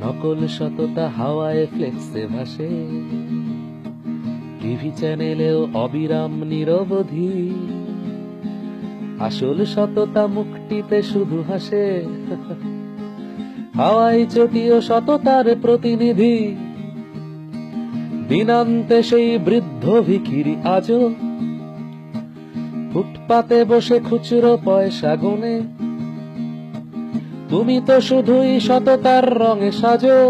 নকল সততা হাওয়ায় ফ্লেক্সে ভাসে, টিভি চ্যানেলেও অবিরাম নিরবধি। আসল সততা মুখটিতে শুধু হাসে, হাওয়াই চটিও সততার প্রতিনিধি। দিনান্তে সেই বৃদ্ধ ভিখিরি আজও ফুটপাতে বসে খুচরো পয়সা গুনে। তুমি তো শুধুই সততার রঙে সাজো,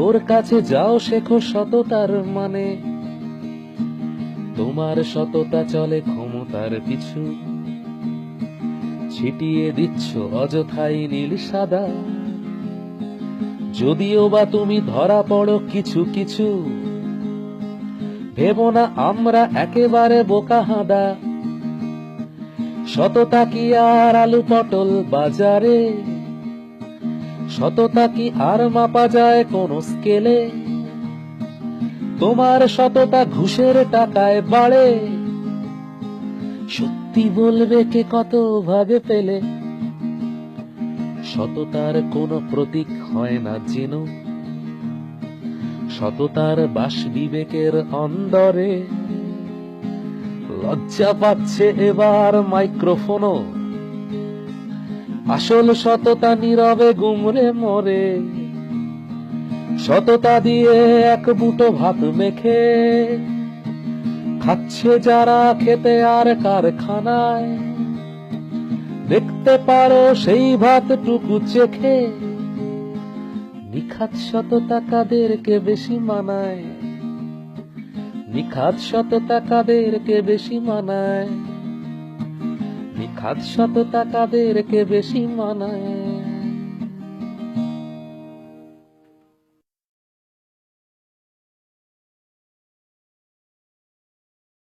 ওর কাছে যাও শেখো সততার মানে। তোমার সততা চলে ক্ষমতার পিছু, ছিটিয়ে দিচ্ছ অযথাই নীল সাদা। যদিও বা তুমি ধরা পড়ো কিছু কিছু, ভেবো না আমরা একেবারে বোকা হাঁদা। সততা কি আর আলু পটল বাজারে, সততা কি আর মাপা যায় কোন স্কেলে? তোমার সততা ঘুষের টাকায় বাড়ে, সত্যি বলবে কে কত ভাগে পেলে? সততার কোনো প্রতীক হয় না যেন, সততার বাস বিবেকের অন্দরে। লজ্জা পাচ্ছে এবার মাইক্রোফোনও, আসল সততা নীরবে গুমরে মরে। সততা দিয়ে এক মুঠো ভাত মেখে খাচ্ছে যারা খেতে আর কারখানায়। দেখতে পারো সেই ভাতটুকু চেখে, নিখাত সততা কাদেরকে বেশি মানায়? নিখাত সততা কাদেরকে বেশি মানায়? নিখাত সততা কাদেরকে বেশি মানায়?